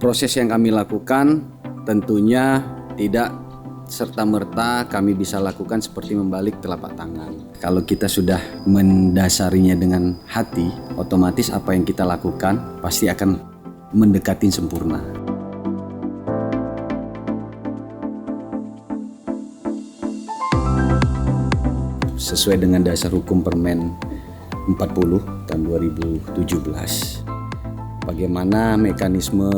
Proses yang kami lakukan tentunya tidak serta-merta kami bisa lakukan seperti membalik telapak tangan. Kalau kita sudah mendasarinya dengan hati, otomatis apa yang kita lakukan pasti akan mendekati sempurna. Sesuai dengan dasar hukum Permen 40 tahun 2017, bagaimana mekanisme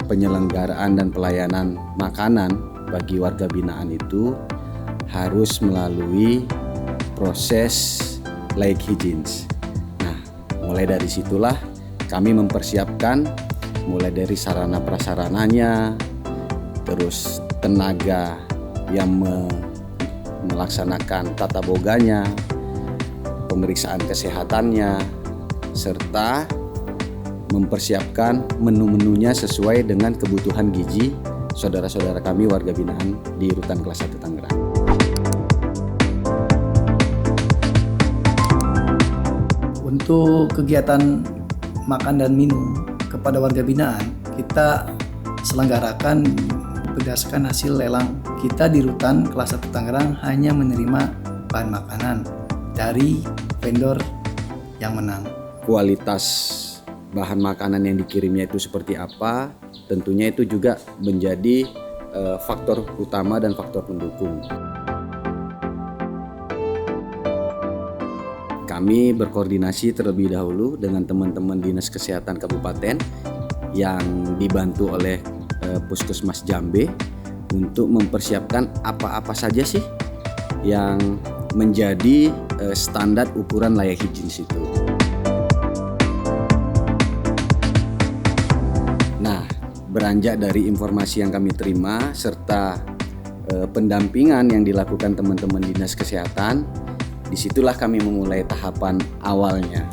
penyelenggaraan dan pelayanan makanan bagi warga binaan itu harus melalui proses layak hygiene. Nah, mulai dari situlah kami mempersiapkan mulai dari sarana prasarananya, terus tenaga yang melaksanakan tata boganya, pemeriksaan kesehatannya, serta mempersiapkan menu-menunya sesuai dengan kebutuhan gizi saudara-saudara kami warga binaan di Rutan Kelas 1 Tangerang. Untuk kegiatan makan dan minum kepada warga binaan, kita selenggarakan berdasarkan hasil lelang. Kita di Rutan Kelas 1 Tangerang hanya menerima bahan makanan dari vendor yang menang. Kualitas bahan makanan yang dikirimnya itu seperti apa, tentunya itu juga menjadi faktor utama dan faktor pendukung. Kami berkoordinasi terlebih dahulu dengan teman-teman Dinas Kesehatan Kabupaten yang dibantu oleh Puskesmas Jambe untuk mempersiapkan apa-apa saja sih yang menjadi standar ukuran layak hygiene itu. Beranjak dari informasi yang kami terima serta pendampingan yang dilakukan teman-teman Dinas Kesehatan, disitulah kami memulai tahapan awalnya.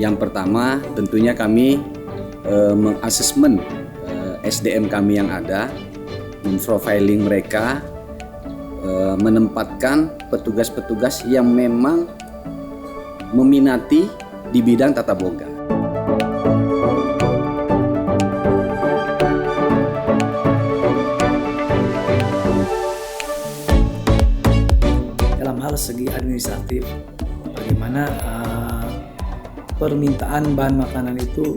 Yang pertama tentunya kami mengasesmen SDM kami yang ada, memprofiling mereka, menempatkan petugas-petugas yang memang meminati di bidang tata boga. Dalam hal segi administratif, bagaimana permintaan bahan makanan itu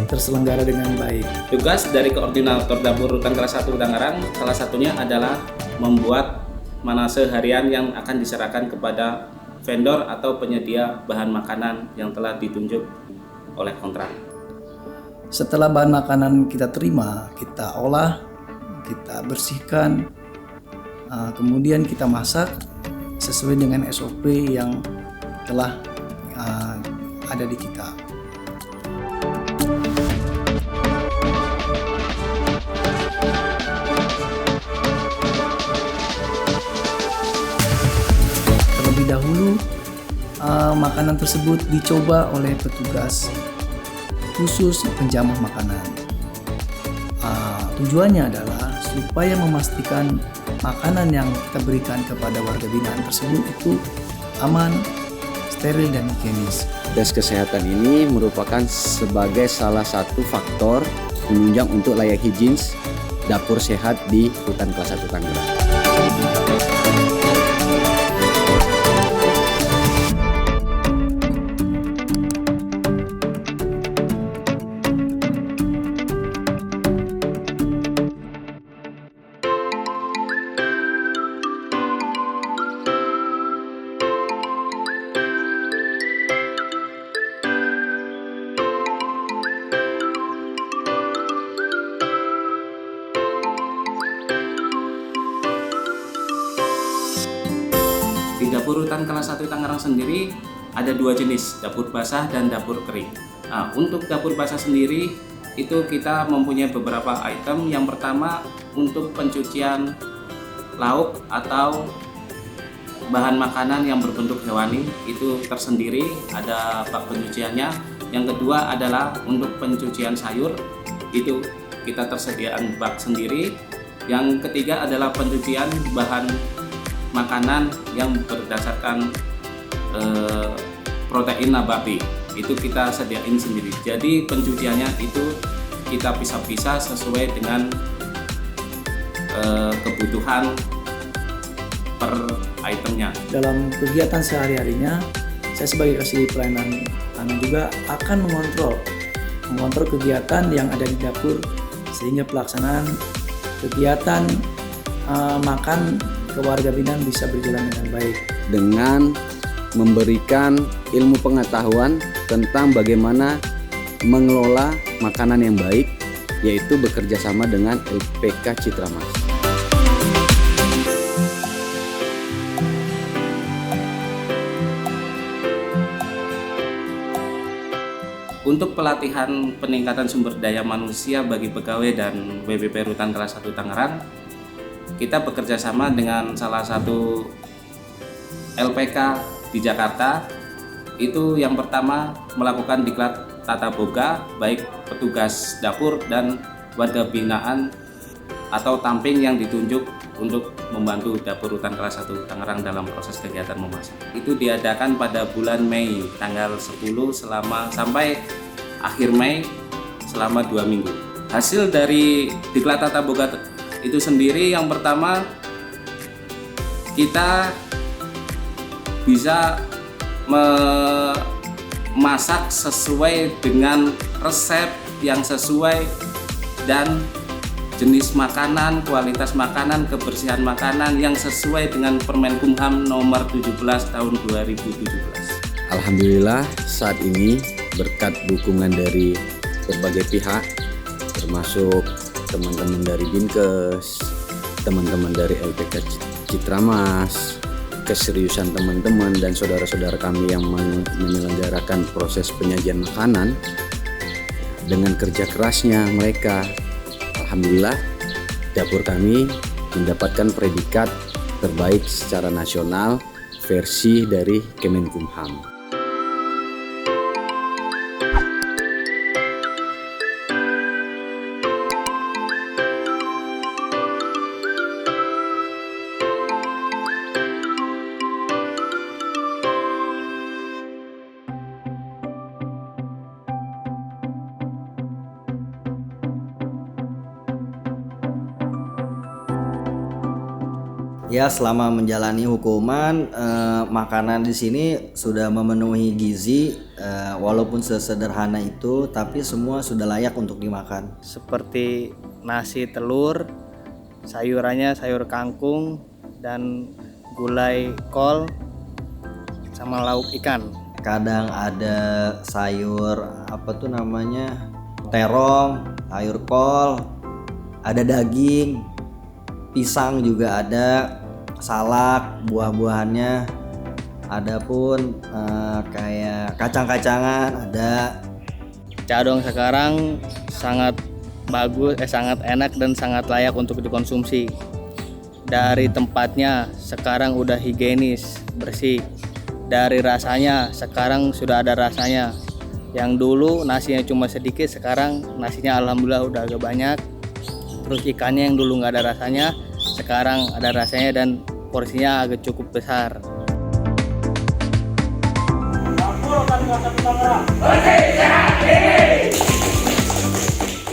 terselenggara dengan baik. Tugas dari koordinator dapur Rutan Kelas 1 Tangerang salah satunya adalah membuat manase harian yang akan diserahkan kepada vendor atau penyedia bahan makanan yang telah ditunjuk oleh kontrak. Setelah bahan makanan kita terima, kita olah, kita bersihkan, kemudian kita masak sesuai dengan SOP yang telah ada di kita. Terlebih dahulu makanan tersebut dicoba oleh petugas khusus penjamah makanan. Tujuannya adalah supaya memastikan makanan yang kita berikan kepada warga binaan tersebut itu aman, steril dan higienis. Tes kesehatan ini merupakan sebagai salah satu faktor penunjang untuk layak hygiene dapur sehat di Rutan Kelas 1 Tangerang. Di dapur Rutan Kelas 1 Tangerang sendiri ada dua jenis, dapur basah dan dapur kering. Nah, untuk dapur basah sendiri itu kita mempunyai beberapa item. Yang pertama untuk pencucian lauk atau bahan makanan yang berbentuk hewani itu tersendiri, ada bak pencuciannya. Yang kedua adalah untuk pencucian sayur, itu kita tersediaan bak sendiri. Yang ketiga adalah pencucian bahan makanan yang berdasarkan protein nabati, itu kita sediain sendiri. Jadi pencuciannya itu kita pisah-pisah sesuai dengan kebutuhan per itemnya. Dalam kegiatan sehari-harinya, saya sebagai kasih pelayanan pangan juga akan mengontrol kegiatan yang ada di dapur, sehingga pelaksanaan kegiatan makan ke warga binaan bisa berjalan dengan baik. Dengan memberikan ilmu pengetahuan tentang bagaimana mengelola makanan yang baik, yaitu bekerja sama dengan LPK Citra Mas. Untuk pelatihan peningkatan sumber daya manusia bagi pegawai dan WBP Rutan Kelas 1 Tangerang, kita bekerja sama dengan salah satu LPK di Jakarta. Itu yang pertama melakukan diklat tata boga, baik petugas dapur dan warga binaan atau tamping yang ditunjuk untuk membantu dapur Rutan Kelas 1 Tangerang dalam proses kegiatan memasak. Itu diadakan pada bulan Mei, tanggal 10 sampai akhir Mei selama 2 minggu. Hasil dari diklat tata boga itu sendiri, yang pertama kita bisa memasak sesuai dengan resep yang sesuai dan jenis makanan, kualitas makanan, kebersihan makanan yang sesuai dengan Permenkumham nomor 17 tahun 2017. Alhamdulillah saat ini berkat dukungan dari berbagai pihak, termasuk teman-teman dari Dinkes, teman-teman dari LPK Citra Mas, keseriusan teman-teman dan saudara-saudara kami yang menyelenggarakan proses penyajian makanan, dengan kerja kerasnya mereka, alhamdulillah dapur kami mendapatkan predikat terbaik secara nasional versi dari Kemenkumham. Ya, selama menjalani hukuman, makanan di sini sudah memenuhi gizi, walaupun sesederhana itu, tapi semua sudah layak untuk dimakan. Seperti nasi telur, sayurannya sayur kangkung dan gulai kol sama lauk ikan. Kadang ada sayur terong, sayur kol, ada daging, pisang juga ada, salak, buah-buahannya, ada pun kayak kacang-kacangan ada. Cadong sekarang sangat bagus, sangat enak dan sangat layak untuk dikonsumsi. Dari tempatnya sekarang udah higienis, bersih. Dari rasanya sekarang sudah ada rasanya. Yang dulu nasinya cuma sedikit, sekarang nasinya alhamdulillah udah agak banyak. Terus ikannya yang dulu nggak ada rasanya, sekarang ada rasanya dan porsinya agak cukup besar.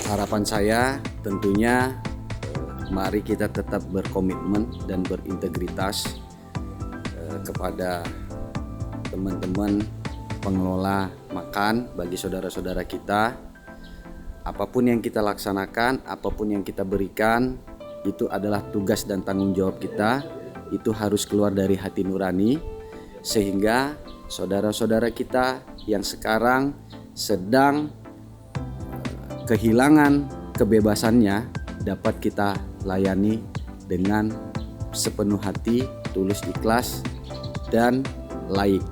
Harapan saya tentunya mari kita tetap berkomitmen dan berintegritas kepada teman-teman pengelola makan, bagi saudara-saudara kita. Apapun yang kita laksanakan, apapun yang kita berikan, itu adalah tugas dan tanggung jawab kita. Itu harus keluar dari hati nurani, sehingga saudara-saudara kita yang sekarang sedang kehilangan kebebasannya dapat kita layani dengan sepenuh hati, tulus ikhlas, dan laik.